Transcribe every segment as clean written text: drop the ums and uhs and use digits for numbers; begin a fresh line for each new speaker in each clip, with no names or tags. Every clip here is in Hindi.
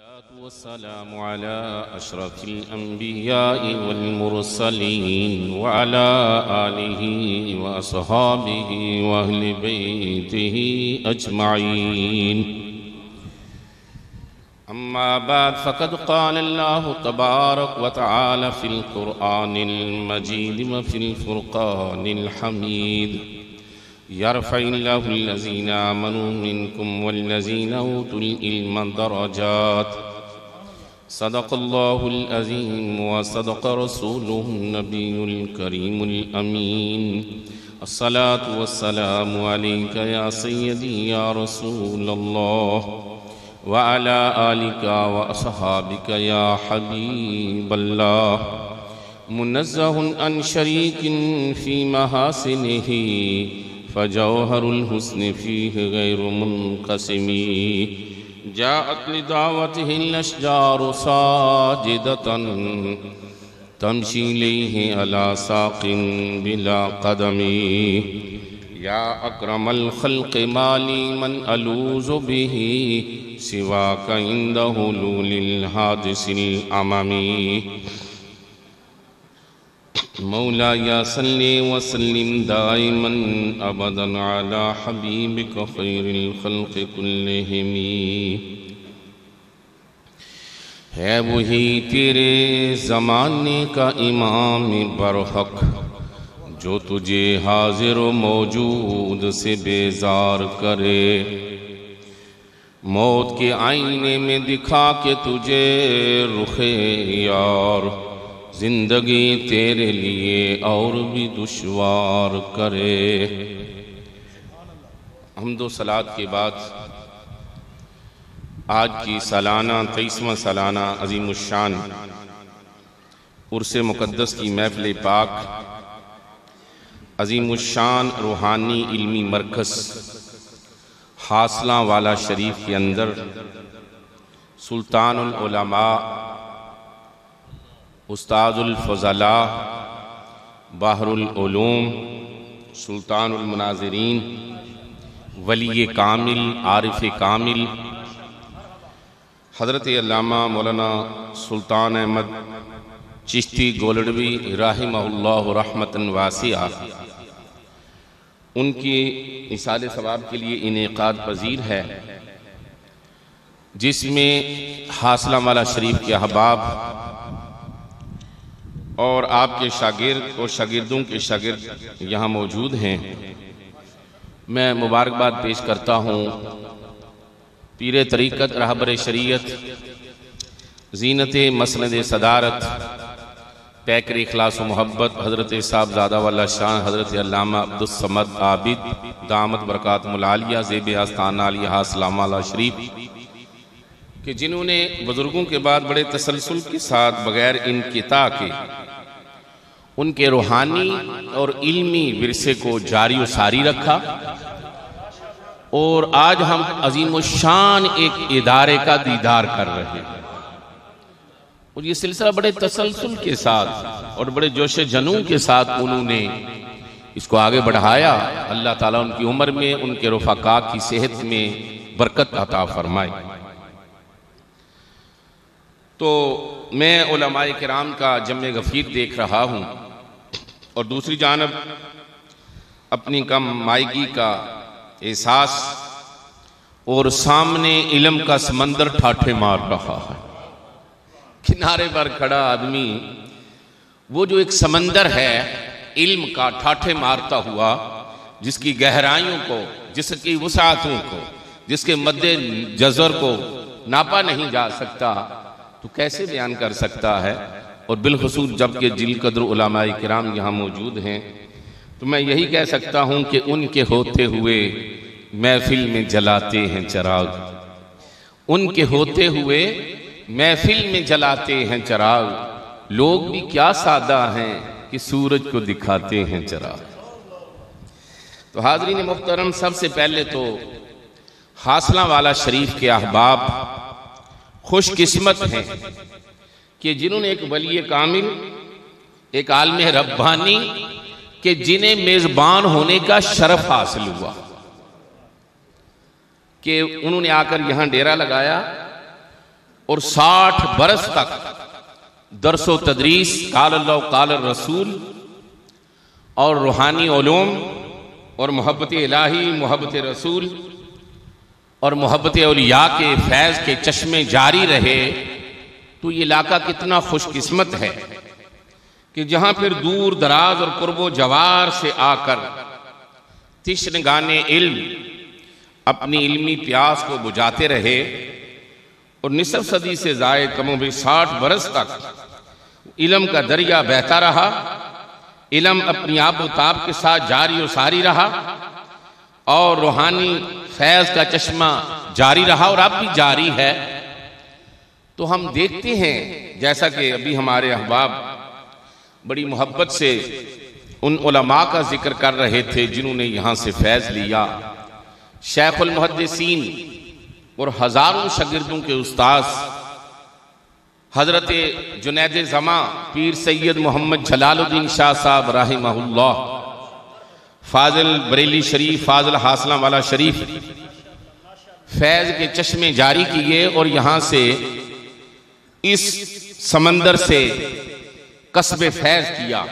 वस्सलामु अला अशरफिल अंबिया'i वल मुरसलीन व अला आलिहि व अस्हाबिहि व अहलि बैतिहि अजमाइन। अम्मा बाद फ़क़द क़ाल अल्लाहु तबारक व तआला फ़िल क़ुरआनिल मजीद व फ़िल फ़ुरक़ानिल हमीद। यरफ़इल्लाहुल्लज़ीना आमनू मिनकुम वल्लज़ीना ऊतुल इल्म दरजात। सदक़ल्लाहुल अज़ीम व सदक़ रसूलुहुन नबियुल करीमुल अमीन। अस्सलातु वस्सलामु अलैका या सय्यदी या रसूलल्लाह व अला आलिका व अस्हाबिका या हबीबल्लाह। मुनज़्ज़हुन अन शरीकिन फ़ी महासिनिही फ़जौहरुल हुस्नि फ़ीहि गैरु मुनक़सिमी। जाअत लिदावतिहिल अशजारु साजिदतन तमशी इलैहि अला साक़िन बिला क़दमी। या अक्रमल ख़ल्क़ि माली मन अलूज़ु बिही सिवाका इंद हुलूलिल हादिसिल अममी। मौला या सल्ली व सल्लिम दाइमन अबदन अला हबीबिका खैरिल खल्क़ि कुल्लिहिमी। है वही तेरे ज़माने का इमाम बरहक जो तुझे हाजिर व मौजूद से बेजार करे। मौत के आईने में दिखा के तुझे रुखे यार जिंदगी तेरे लिए और भी दुश्वार करे। हम्दो सलात के बाद आज की सालाना 23वां सालाना अज़ीमुश्शान उर्से मुक़द्दस की महफ़िल पाक अज़ीमुश्शान रूहानी इल्मी मरकज़ हासला वाला शरीफ के अंदर सुल्तानुल उलमा उस्ताजुल फ़ज़ला बहरुल उलूम सुल्तानुल मुनाज़िरीन वली कामिल आरिफ़ कामिल हज़रत अल्लामा मौलाना सुल्तान अहमद चिश्ती गोलड़वी राहिमहुल्लाह रहमतन वासिया उनकी इसाले सवाब के लिए इनेक़ाद पज़ीर है, जिसमें हासला वाला शरीफ के अहबाब और आपके शागिर्द और शागिर्दों के शागिर्द यहाँ मौजूद हैं। मैं मुबारकबाद पेश करता हूँ पीर तरीक़त रहबर शरीयत ज़ीनत मसनद सदारत पैकर इखलास व मोहब्बत हज़रत साहबज़ादा वाला शान हज़रत अल्लामा अब्दुस समद आबिद दामत बरकातुहुल आलिया ज़ेब आस्ताना आलिया हासला वाला शरीफ कि जिन्होंने बुज़ुर्गों के बाद बड़े तसलसल के साथ बग़ैर इनक़िता के उनके रूहानी और इल्मी विरसे को जारी व सारी रखा। और आज हम अज़ीमुश्शान एक इदारे का दीदार कर रहे हैं और ये सिलसिला बड़े तसलसल के साथ और बड़े जोश जनू के साथ उन्होंने इसको आगे बढ़ाया। अल्लाह ताला उनकी उम्र में उनके रफ़ाक़ा की सेहत में बरकत अता फरमाए। तो मैं उलमाए किराम का जम्मे गफ़ीर देख रहा हूँ और दूसरी जानब अपनी कम मायगी का एहसास और सामने इल्म का समंदर ठाठे मार रहा है। किनारे पर खड़ा आदमी वो जो एक समंदर है इल्म का ठाठे मारता हुआ, जिसकी गहराइयों को, जिसकी वसाअतों को, जिसके मद्दे जज़र को नापा नहीं जा सकता, तो कैसे बयान कर सकता है। और बिलखुसूस जबकि जिल कद्र उलमाए किराम यहाँ मौजूद हैं, तो मैं यही कह सकता हूँ कि उनके होते हुए महफिल में जलाते हैं चिराग, उनके होते हुए महफिल में जलाते हैं चिराग। लोग भी क्या सादा हैं कि सूरज को दिखाते हैं चिराग। तो हाज़रीन मुहतरम, सबसे पहले तो हासला वाला शरीफ के अहबाब खुशकिस्मत हैं कि जिन्होंने एक वली कामिल, एक आलिम रब्बानी के जिन्हें मेज़बान होने का शरफ हासिल हुआ कि उन्होंने आकर यहाँ डेरा लगाया और 60 बरस तक दरसो तदरीस काल अल्लाह काल रसूल और रूहानी उलूम और मोहब्बत इलाही, मोहब्बत रसूल और मोहब्बत औलिया के फैज़ के चश्मे जारी रहे, तो ये इलाका कितना खुशकिस्मत है कि जहाँ फिर दूर दराज और कुर्बो जवार से आकर तिश्नगाने इल्म अपनी इल्मी प्यास को बुझाते रहे और निसफ सदी से ज़ायद कमो भी 60 बरस तक इल्म का दरिया बहता रहा, इल्म अपनी आब ताब के साथ जारी और सारी रहा और रूहानी फैज़ का चश्मा जारी रहा और अब भी जारी है। तो हम देखते हैं जैसा कि अभी हमारे अहबाब बड़ी मोहब्बत से उन उलमा का जिक्र कर रहे थे जिन्होंने यहाँ से फैज़ लिया, शेखुल मुहद्दिसीन और हज़ारों शागिर्दों के उस्ताद हज़रत जुनैद ज़मा पीर सैयद मोहम्मद जलालुद्दीन शाह साहब रहमहुल्लाह, फाजिल बरेली शरीफ, फाजिल हासला वाला शरीफ फैज़ के चश्मे जारी किए और यहाँ से इस समंदर से कस्बे फैज़ किया।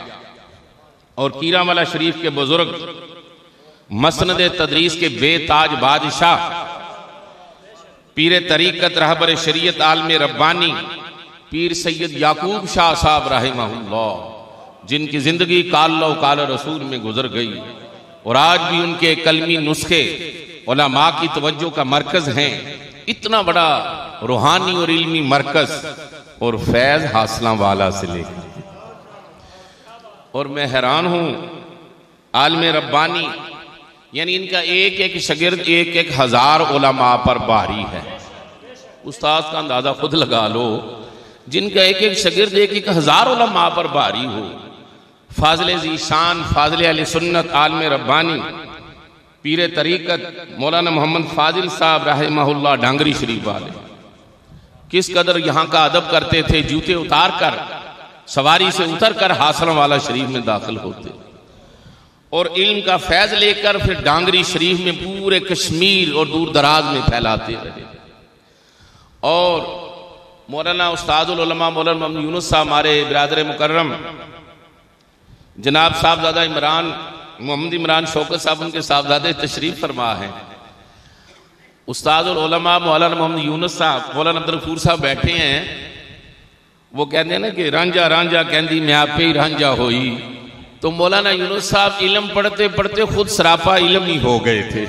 और कीरावाला शरीफ के बुजुर्ग मसनद तदरीस के बेताज बादशाह पीर तरीक़त रहबर शरीयत आलम रब्बानी पीर सैयद याकूब शाह साहब रहमहुल्लाह, जिनकी ज़िंदगी काल काल रसूल में गुजर गई और आज भी उनके कलमी नुस्खे उलमा की तवज्जो का मरकज़ हैं। इतना बड़ा रूहानी और इल्मी मरकज़ और फैज़ हासिला वाला से लेकर, और मैं हैरान हूँ आलम रब्बानी यानी इनका एक एक शागिर्द एक एक हज़ार उलमा पर बारी है। उस्ताद का अंदाज़ा खुद लगा लो, जिनका एक एक शागिर्द एक एक हज़ार उलमा पर बारी हो। फाज़िल ज़ीशान फाज़िल अहले सुन्नत आलम रब्बानी पीर तरीक़त मौलाना मोहम्मद फाजिल साहब रहमहुल्लाह डांगरी शरीफ वाले किस कदर यहाँ का अदब करते थे, जूते उतार कर सवारी से उतर कर हासला वाला शरीफ में दाखिल होते और इल्म का फैज़ लेकर फिर डांगरी शरीफ में पूरे कश्मीर और दूर दराज में फैलाते रहे। और मौलाना उस्तादुल उलमा मौलाना मोहम्मद यूनुस साहब हमारे बिरादर मुकर्रम जनाब साहबजादा इमरान मोहम्मद इमरान शौकत साहब उनके साहबजादे तशरीफ फरमा है। उस्तादुल उलमा मौलाना मोहम्मद यूनुस साहब मौलाना अब्दुल गफूर साहब बैठे हैं। वो कहते हैं ना कि रांझा रांझा कहती मैं आप पे ही रांझा होई, तो मौलाना यूनुस साहब इल्म पढ़ते पढ़ते खुद सरापा इल्म ही हो गए थे।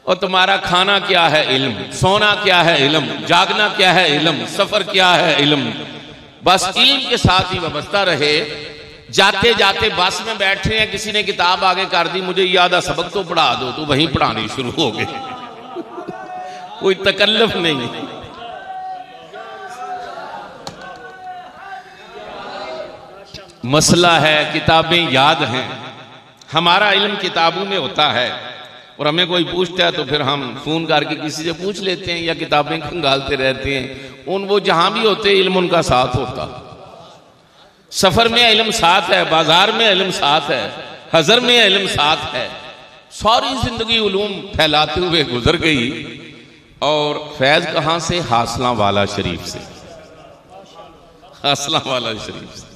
और तुम्हारा खाना क्या है इल्म, सोना क्या है इल्म, जागना क्या है इल्म, सफर क्या है इल्म, बस इल्म के साथ ही वाबस्ता रहे। जाते जाते बस में बैठे हैं, किसी ने किताब आगे कर दी, मुझे याद सबक तो पढ़ा दो, तो वहीं पढ़ानी शुरू हो गए। कोई तकल्लुफ नहीं। मसला है किताबें याद हैं, हमारा इल्म किताबों में होता है और हमें कोई पूछता है तो फिर हम फोन करके किसी से पूछ लेते हैं या किताबें खंगालते रहते हैं। उन वो जहां भी होते इल्म उनका साथ होता। सफर में इल्म साथ है, बाजार में इल्म साथ है, हजर में इल्म साथ है। सारी जिंदगी उलूम फैलाते हुए गुजर गई। और फैज कहां से? हासला वाला शरीफ से, हासला वाला शरीफ से।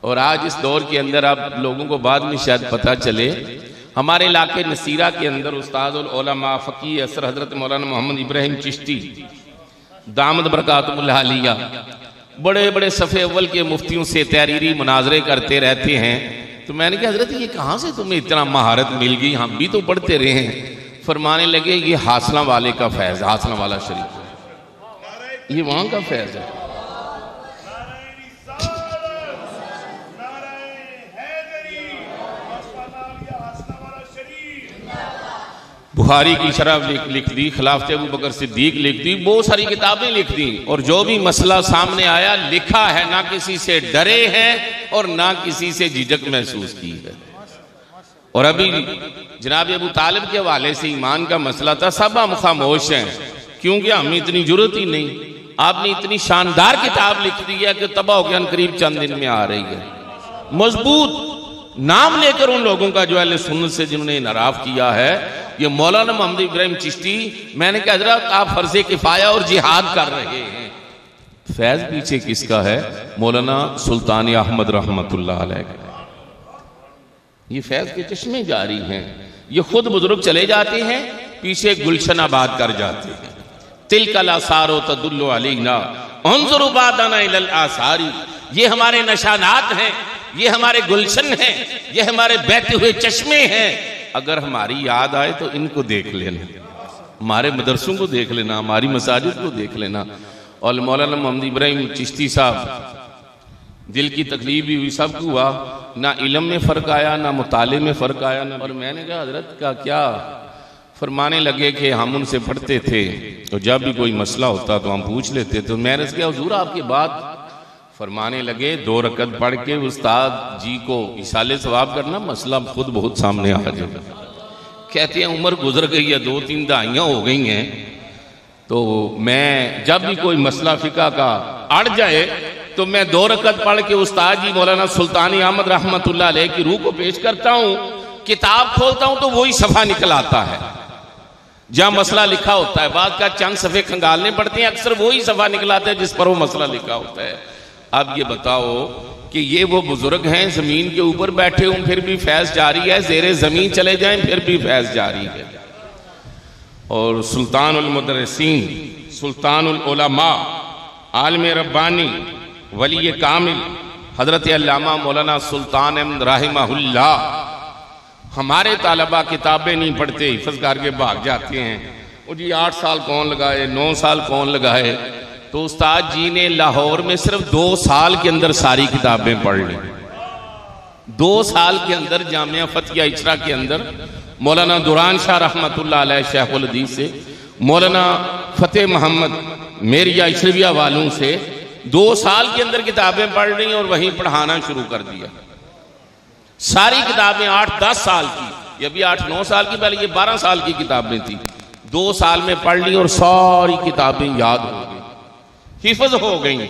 और आज इस दौर के अंदर आप लोगों को बाद में शायद पता चले, हमारे इलाके नसीरा के अंदर उस्तादुल उलमा फ़कीह असर हजरत मौलाना मोहम्मद इब्राहिम चिश्ती दामद बरकातुहुल आलिया बड़े बड़े सफ़े अव्वल के मुफ्तियों से तहरीरी मुनाजरे करते रहते हैं। तो मैंने कहा हजरत ये कहाँ से तुम्हें इतना महारत मिल गई, हम भी तो पढ़ते रहे हैं। फरमाने लगे ये हासला वाले का फैज़, हासला वाला शरीफ, ये वहाँ का फैज़ है। बुखारी की शरह लिख दी, खिलाफत अबू बकर सिद्दीक लिख दी, बहुत सारी किताबें लिख दी। और जो भी मसला सामने आया लिखा है, ना किसी से डरे हैं और ना किसी से झिझक महसूस की है। और अभी जनाब अबू तालिब के हवाले से ईमान का मसला था, सब हम खामोश हैं क्योंकि हमें इतनी जरूरत ही नहीं। आपने इतनी शानदार किताब लिख दी है कि तबाह होकर करीब चंद दिन में आ रही है। मजबूत नाम लेकर उन लोगों का जो अहले सुन्नत से जिन्होंने इनराफ किया है, ये मौलाना मोहम्मद इब्राहिम चिश्ती। मैंने कहा हजरत आप फर्ज़े किफ़ाया और जिहाद कर रहे हैं, फैज पीछे किसका है? मौलाना सुल्तान अहमद रहमतुल्लाह अलैह। ये फैज के चश्मे जारी हैं। ये खुद बुजुर्ग चले जाते हैं, पीछे गुलशन आबाद कर जाते हैं। तिलकल आसारो तदुल्लु अलैना उन्जुरु बादना इलल आसारी। ये हमारे निशानात हैं, ये हमारे गुलशन हैं, ये हमारे बहते हुए चश्मे हैं। अगर हमारी याद आए तो इनको देख लेना, हमारे मदरसों को देख लेना, हमारी मसाजिद को देख लेना। और मौलाना मोहम्मद इब्राहिम चिश्ती साहब, दिल की तकलीफ भी हुई, सब हुआ, ना इल्म में फ़र्क आया, ना मुताले में फ़र्क आया ना। और मैंने कहा हजरत का क्या? फरमाने लगे कि हम उनसे पढ़ते थे तो जब भी कोई मसला होता तो हम पूछ लेते। तो मैंने कहा हुजूर आपकी बात। फरमाने लगे 2 रकत पढ़ के उस्ताद जी को इशाले सवाब करना, मसला खुद बहुत सामने आ जाएगा। कहते हैं उम्र गुजर गई है, 2-3 दहाइयाँ हो गई हैं, तो मैं जब भी कोई मसला फिका का अड़ जाए तो मैं 2 रकत पढ़ के उस्ताद जी मौलाना सुल्तान अहमद रहमतुल्लाह अलैह की रूह को पेश करता हूँ। किताब खोलता हूँ तो वही सफ़ा निकल आता है जहाँ मसला लिखा होता है। बाद का चंद सफ़े खंगालने पड़ते हैं, अक्सर वही सफ़ा निकल आता है जिस पर वो मसला लिखा होता है। अब ये बताओ कि ये वो बुजुर्ग हैं, ज़मीन के ऊपर बैठे हों फिर भी फैज़ जारी है, ज़ेरे ज़मीन चले जाएं फिर भी फैज़ जारी है। और सुल्तानुल मुदर्रिसीन, सुल्तानुल उलमा, आलिम रब्बानी, वली कामिल हजरत अल्लामा मौलाना सुल्तान अहमद रहमहुल्लाह। हमारे तालबा किताबें नहीं पढ़ते, हिफ्ज़ करके भाग जाते हैं। वो जी 8 साल कौन लगाए, 9 साल कौन लगाए? तो उस्ताद जी ने लाहौर में सिर्फ 2 साल के अंदर सारी किताबें पढ़ ली। 2 साल के अंदर जामिया फतिया इचरा के अंदर मौलाना दुरान शाह रहमतुल्लाह अलैह शेखुल हदीस से, मौलाना फतेह मोहम्मद मेरिया इचरविया वालों से 2 साल के अंदर किताबें पढ़ ली और वहीं पढ़ाना शुरू कर दिया। सारी किताबें 8-10 साल की, ये भी 8-9 साल की, पहले ये 12 साल की किताबें थी। 2 साल में पढ़ ली और सारी किताबें याद हो गई, हिफ्ज़ हो गई।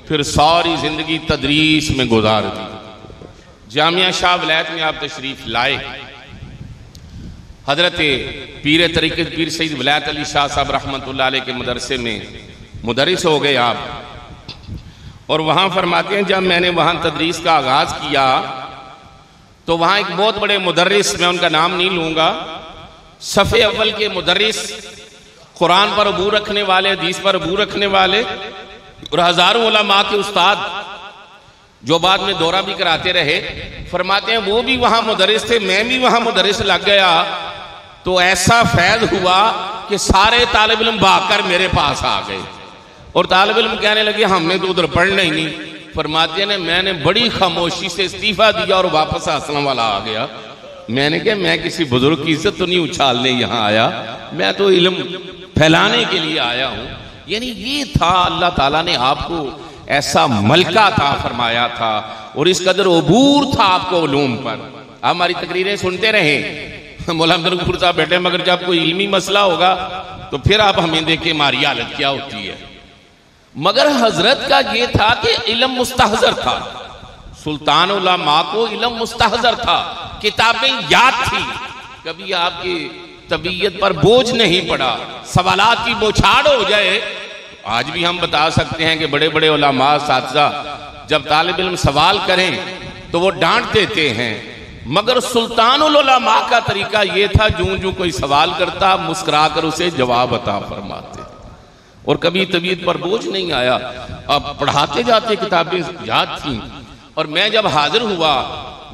फिर सारी जिंदगी तदरीस में गुजार दी। जामिया शाह वलायत में आप तशरीफ लाए, हजरत पीर तरीक़त पीर सईद वलायत अली शाह साहब रहमतुल्लाह अलैह के मदरसे में मुदर्रिस हो गए आप। और वहाँ फरमाते हैं जब मैंने वहाँ तदरीस का आगाज़ किया तो वहाँ एक बहुत बड़े मुदर्रिस, मैं उनका नाम नहीं लूँगा, सफ़े अव्वल के मुदर्रिस, कुरान पर अबू रखने वाले, हदीस पर अबू रखने वाले और हज़ारों उलमा के उस्ताद जो बाद में दौरा भी कराते रहे, फरमाते हैं वो भी वहाँ मुदर्रिस थे, मैं भी वहाँ मुदर्रिस लग गया। तो ऐसा फैज़ हुआ कि सारे तालिब इल्म भागकर मेरे पास आ गए और तालिब इल्म कहने लगे हमने तो उधर पढ़ना ही नहीं। फरमाते ने मैंने बड़ी खामोशी से इस्तीफा दिया और वापस आसलम वाला आ गया। मैंने कहा मैं किसी बुजुर्ग की इज्जत तो नहीं उछालने यहाँ आया, मैं तो इल्म फैलाने के लिए आया हूँ। यानी ये था, अल्लाह ताला ने आपको ऐसा मलका था फरमाया था और इस कदर अबूर था आपको उलूम पर। आप हमारी तकरीरें सुनते रहे, मौला अब्दुल गफूर साहब बैठे, मगर जब कोई इल्मी मसला होगा तो फिर आप हमें देखें हमारी हालत क्या होती है। मगर हजरत का ये था कि इल्म मुस्तहज़र था, सुल्तान उलमा को इल्म मुस्तहज़र था, किताबें याद थी, कभी आपकी तबीयत पर बोझ नहीं पड़ा, सवालात की बौछार हो जाए। आज भी हम बता सकते हैं कि बड़े बड़े उलमा साथिज़ा जब तालिब इल्म सवाल करें तो वो डांट देते हैं, मगर सुल्तानुल उलमा का तरीका ये था, जूं जूं कोई सवाल करता मुस्कुरा कर उसे जवाब अता फरमाते और कभी तबीयत पर बोझ नहीं आया। अब पढ़ाते जाते किताबें याद थी। और मैं जब हाजिर हुआ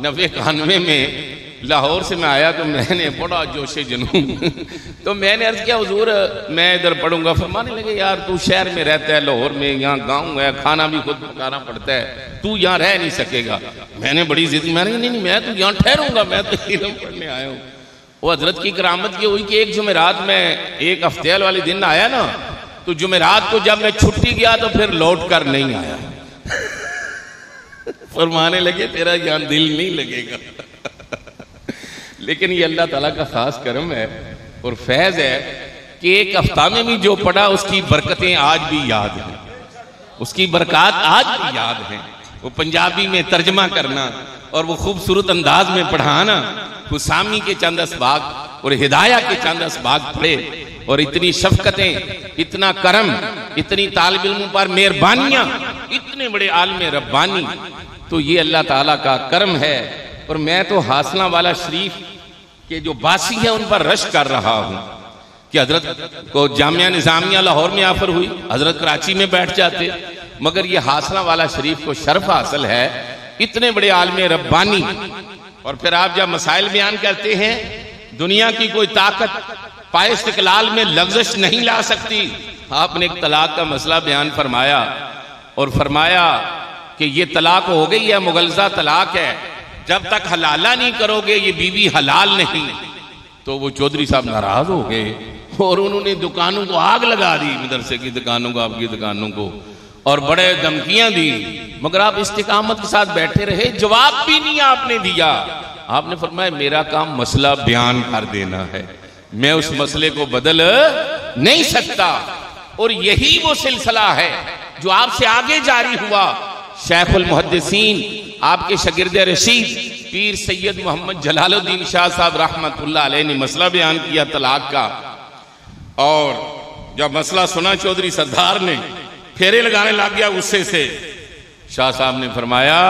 90-91 में लाहौर से मैं आया तो मैंने बड़ा जोशे जुनून तो मैंने अर्ज किया हुजूर मैं इधर पढ़ूंगा। फरमाने लगे यार तू शहर में रहता है, लाहौर में, यहाँ गाँव है, खाना भी खुद पकाना पड़ता है, तू यहाँ रह नहीं सकेगा। मैंने बड़ी जिद, मैंने नहीं मैं तो यहाँ ठहरूंगा, मैं तो इल्म पढ़ने आया हूँ। वो हजरत की करामत ये हुई कि एक जुमेरात में एक हफ्ते वाले दिन आया ना, तो जुमेरात को जब मैं छुट्टी गया तो फिर लौट कर नहीं आया। फरमाने लगे तेरा यहाँ दिल नहीं लगेगा। लेकिन ये अल्लाह ताला का खास करम है और फैज है कि एक हफ्ता में भी जो पढ़ा उसकी बरकतें आज भी याद हैं, उसकी बरकत आज भी याद हैं। वो पंजाबी में तर्जमा करना और वो खूबसूरत अंदाज में पढ़ाना, हुसामी के चंद असबाग और हिदाया के चंद असबाग पढ़े और इतनी शफकतें, इतना करम, इतनी तालिब इल्म पर मेहरबानियां, इतने बड़े आलिम रब्बानी, तो ये अल्लाह ताला का करम है। और मैं तो हासना वाला शरीफ के जो बासी हैं उन पर रश कर रहा हूं कि हजरत को जामिया निजामिया लाहौर में ऑफर हुई, हजरत कराची में बैठ जाते, मगर ये हासना वाला शरीफ को शर्फ हासिल है, इतने बड़े आलिम रब्बानी। और फिर आप जब मसाइल बयान करते हैं, दुनिया की कोई ताकत पाए इस्तिकलाल में लफ्ज़श नहीं ला सकती। आपने एक तलाक का मसला बयान फरमाया और फरमाया कि ये तलाक हो गई है, मुगलजा तलाक है, जब तक हलाला नहीं करोगे ये बीवी हलाल नहीं। तो वो चौधरी साहब नाराज हो गए और उन्होंने दुकानों को आग लगा दी, मदरसे की दुकानों को, आपकी दुकानों को, और बड़े धमकियां दी, मगर आप इस्तिकामत के साथ बैठे रहे, जवाब भी नहीं आपने दिया। आपने फरमाया मेरा काम मसला बयान कर देना है, मैं उस मसले को बदल नहीं सकता। और यही वो सिलसिला है जो आपसे आगे जारी हुआ। शेखुल मुहद्दिसीन आपके शागिर्द रशीद पीर सैयद मोहम्मद जलालुद्दीन शाह साहब रहमतुल्लाह अलैह ने मसला बयान किया तलाक का, और जब मसला सुना चौधरी सरदार ने फेरे लगाने लग गया गुस्से से। शाह साहब ने फरमाया,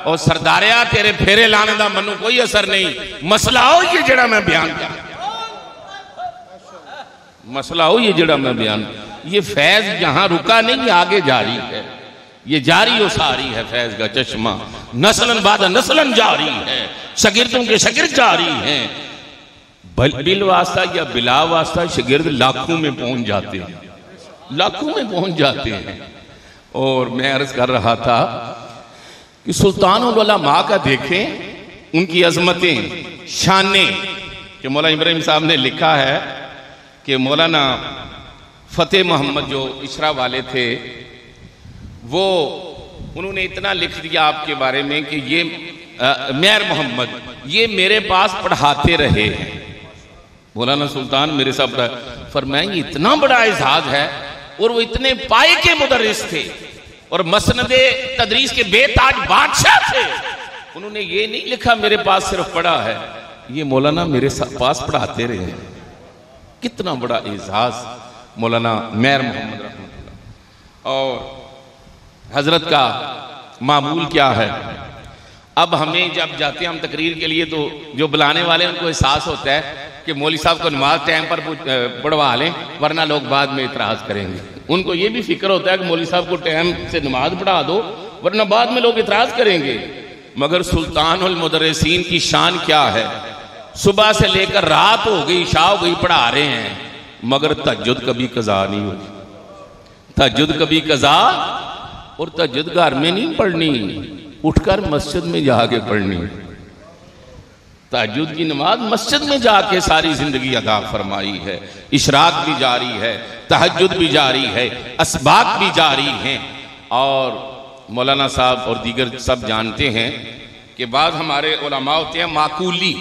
और सरदारिया तेरे फेरे लाने का मनु कोई असर नहीं, मसला हो ये जड़ा मैं बयान कर, मसला हो ये जड़ा मैं बयान, ये फैज यहां रुका नहीं, आगे जारी है, ये जारी और सारी है। फैज का चश्मा नस्लन बाद नस्लन जारी है, शागिर्दों के शागिर्द जारी हैं, बिल वास्ता या बिला वास्ता शागिर्द लाखों में पहुंच जाते हैं, लाखों में पहुंच जाते हैं। और मैं अर्ज कर रहा था कि सुल्तान उल उलमा का देखें, उनकी अजमतें, शाने, कि मौलाना इब्राहिम साहब ने लिखा है कि मौलाना फतेह मोहम्मद जो इशरा वाले थे, वो उन्होंने इतना लिख दिया आपके बारे में कि ये मेहर मोहम्मद ये मेरे पास पढ़ाते रहे हैं। मौलाना सुल्तान मेरे साथ फरमाएंगे इतना बड़ा एजाज है, और वो इतने पाए के मुदर्रिस थे और मसनदे तदरीस के बेताज बादशाह थे। उन्होंने ये नहीं लिखा मेरे पास सिर्फ पढ़ा है, ये मौलाना मेरे पास पढ़ाते रहे हैं। कितना बड़ा एजाज मौलाना मेहर मोहम्मद रहमतुल्लाह। और हजरत का मामूल क्या है, अब हमें जब जाते हैं हम तकरीर के लिए, तो जो बुलाने वाले उनको एहसास होता है कि मौली साहब को नमाज टाइम पर पढ़वा लें, वरना लोग बाद में इतराज करेंगे। उनको ये भी फिक्र होता है कि मौली साहब को टाइम से नमाज पढ़ा दो, वरना बाद में लोग इतराज करेंगे। मगर सुल्तानुल मुदर्रिसीन की शान क्या है, सुबह से लेकर रात हो गई, इशा हो गई, पढ़ा रहे हैं, मगर तहज्जुद कभी कज़ा नहीं होती। तहज्जुद कभी कज़ा, और तहज्जुद घर में नहीं पढ़नी, उठकर मस्जिद में जाके पढ़नी। तहज्जुद की नमाज मस्जिद में जाके सारी जिंदगी अदा फरमाई है। इशराक भी जारी है, तहज्जुद भी जारी है, असबाक भी जारी हैं। और मौलाना साहब और दीगर सब जानते हैं कि बाद हमारे उलमा होते हैं माकूली,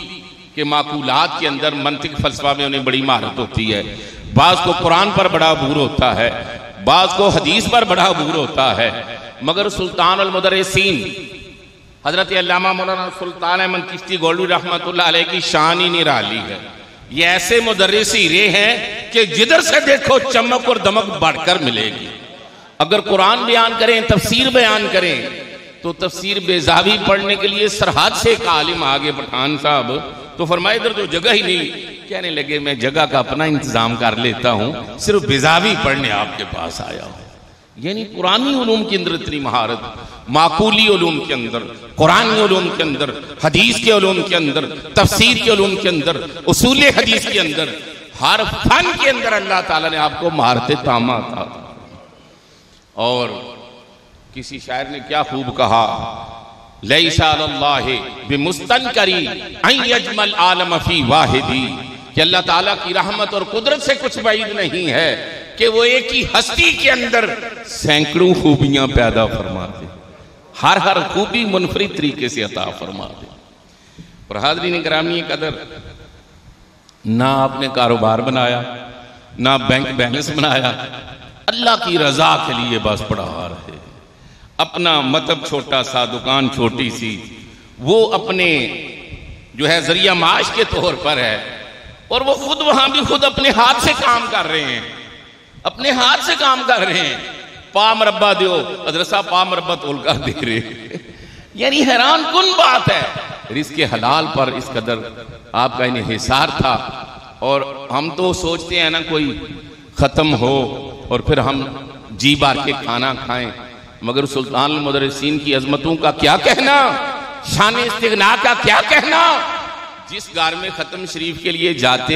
के माकूलात के अंदर मंतिक फलसफा में उन्हें बड़ी महारत होती है। बाज़ को कुरान पर बड़ा अबूर होता है, बाज़ को हदीस पर बड़ा अबूर होता है। मगर सुल्तान अल मुदर्रिसीन हजरत अल्लामा मौलाना सुल्तान अहमद चिश्ती गोल्डू रहमतुल्लाह अलैह की शान ही निराली है। ये ऐसे मुदर्रिस हीरे हैं कि जिधर से देखो चमक और दमक बढ़कर मिलेगी। अगर कुरान बयान करें, तफसीर बयान करें, तो तफसीर बेजावी पढ़ने के लिए सरहद से एक आलिम आगे पठान साहब, तो फरमाए इधर तो जगह ही नहीं। कहने लगे मैं जगह का अपना इंतजाम कर लेता हूं, सिर्फ बेजावी पढ़ने आपके पास आया हूं। यानी पुरानी उलूम के अंदर इतनी महारत, माकूली उलूम के अंदर, कुरानी उलूम के अंदर, हदीस के उलूम के अंदर, तफसीर के उलूम के अंदर, उसूल हदीस के अंदर, हर फन के अंदर अल्लाह ताला ने आपको महारत तामा था। और किसी शायर ने क्या खूब कहा, लैसा अल्लाह बिमुस्तनकरी अन यजमल आलम फी वाहिदी, कि अल्लाह ताला की रहमत और कुदरत से कुछ बाइद नहीं है कि वो एक ही हस्ती के अंदर सैकड़ों खूबियां पैदा फरमा दे, हर हर खूबी मुनफरिद तरीके से अता फरमा दे। और हाज़रीन गिरामी कदर, ना आपने कारोबार बनाया, ना बैंक बैलेंस बनाया, अल्लाह की रजा के लिए बस पढ़ा रहे। अपना मतलब छोटा सा, दुकान छोटी सी, वो अपने जो है जरिया माश के तौर पर है, और वो खुद वहां भी खुद अपने हाथ से काम कर रहे हैं। अपने हाथ से काम कर रहे हैं। पा मरब्बा दो, हजरत साहब पा मरब्बा तोल कर दे रहे। यानी हैरान कुन बात है, रिज़्क़े हलाल पर इस कदर आपका इन्हिसार था। और हम तो सोचते हैं ना कोई ख़त्म हो और फिर हम जी बार के खाना खाएं, मगर सुल्तान मुदर्रिसीन की अजमतों का क्या कहना, शान इस्तिग़ना का क्या कहना। जिस घर में ख़त्म शरीफ के लिए जाते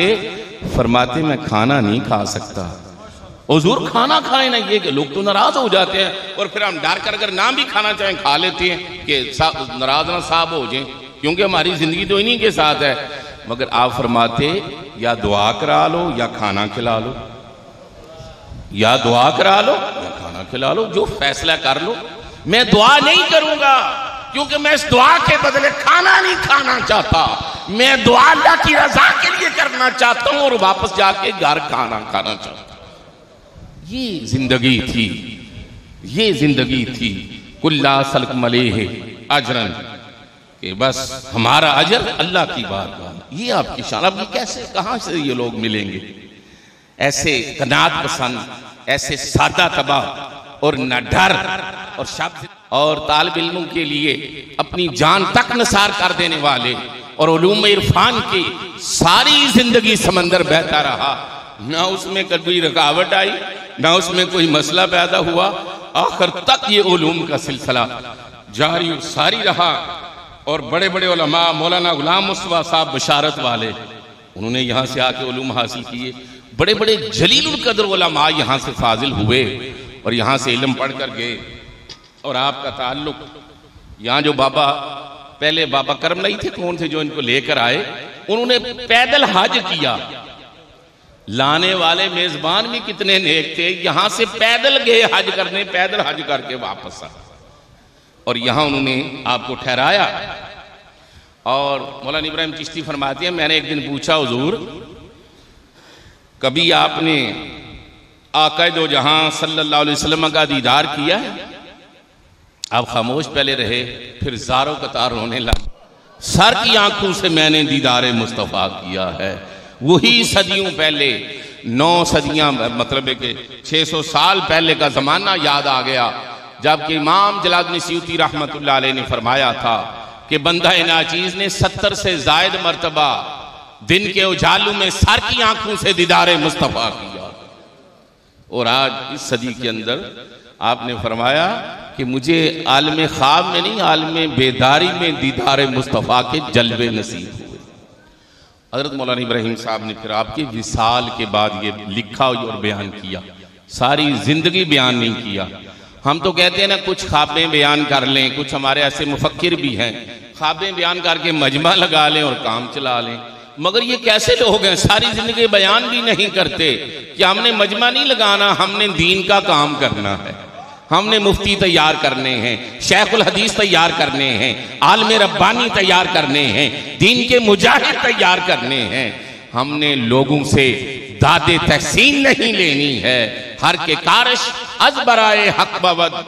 फरमाते मैं खाना नहीं खा सकता, हुजूर खाना खाए ना। ये लोग तो नाराज हो जाते हैं और फिर हम डर कर अगर ना भी खाना चाहें खा लेते हैं कि नाराज ना साहब हो जाए, क्योंकि हमारी जिंदगी तो इन्हीं के साथ है। मगर आप फरमाते या दुआ करा लो या खाना खिला लो, या दुआ करा लो या खाना खिला लो, जो फैसला कर लो। मैं दुआ नहीं करूंगा क्योंकि मैं इस दुआ के बदले खाना नहीं खाना चाहता, मैं दुआ अल्लाह की रजा के लिए करना चाहता हूं और वापस जाके घर खाना खाना चाहता हूं। ये जिंदगी थी, ये जिंदगी थी। कुल्ला सल्क मले है अजरन, कि बस हमारा अजर अल्लाह की बात। ये आपकी शान। अब ये कैसे, कहां से ये लोग मिलेंगे ऐसे कनात पसंद, ऐसे सादा तबाह और न डर और शब्द और तालिब इल्मों के लिए अपनी जान तक निसार कर देने वाले और उलूम इरफान की सारी जिंदगी समंदर बहता रहा, ना उसमें कभी रुकावट आई, ना उसमें कोई मसला पैदा हुआ। आखिर तक ये उलूम का सिलसिला जारी और सारी रहा। और बड़े बड़े उलमा, मौलाना गुलाम मुस्तफा साहब बशारत वाले, उन्होंने यहाँ से आके उलूम हासिल किए। बड़े बड़े जलीलुल कद्र उलमा यहाँ से फाजिल हुए और यहाँ से इल्म पढ़ कर गए। और आपका ताल्लुक यहाँ जो बाबा, पहले बाबा करम नहीं थे, कौन थे जो इनको लेकर आए, उन्होंने पैदल हज किया। लाने वाले मेजबान भी कितने नेक थे, यहां से पैदल गए हज करने, पैदल हज करके वापस आए और यहां उन्होंने आपको ठहराया। और मौलाना इब्राहिम चिश्ती फरमाते हैं, मैंने एक दिन पूछा, हुजूर कभी आपने आका दो जहां सल्लल्लाहु अलैहि वसल्लम का दीदार किया है? आप खामोश पहले रहे, फिर ज़ारों कतार रोने लगे। सर की आंखों से मैंने दीदार मुस्तफ़ा किया है। वही सदियों पहले, 9 सदियां मतलब है कि 600 साल पहले का जमाना याद आ गया, जबकि इमाम जलालुद्दीन सयूती रहमतुल्लाह अलैह ने फरमाया था कि बंदा नाचीज ने 70 से जायद मर्तबा दिन के उजालों में सर की आंखों से दीदार मुस्तफ़ा किया। और आज इस सदी के अंदर आपने फरमाया कि मुझे आलम ख्वाब में नहीं, आलम बेदारी में दीदार मुस्तफ़ा के जलवे नसीब हुए। हज़रत मौलाना इब्राहिम साहब ने फिर आपके विसाल के बाद ये लिखा और बयान किया, सारी जिंदगी बयान नहीं किया। हम तो कहते हैं ना कुछ ख्वाबें बयान कर लें, कुछ हमारे ऐसे मुफक्किर भी हैं, ख्वाबें बयान करके मजमा लगा लें और काम चला लें। मगर ये कैसे लोग हैं, सारी जिंदगी बयान भी नहीं करते कि हमने मजमा नहीं लगाना, हमने दीन का काम करना है, हमने मुफ्ती तैयार करने हैं, शेखुल हदीस तैयार करने हैं, आलम रब्बानी तैयार करने हैं, दीन के मुजाहिद तैयार करने हैं। हमने लोगों से दादे तहसीन नहीं लेनी है। हर के कारश अज बराए हक बवद।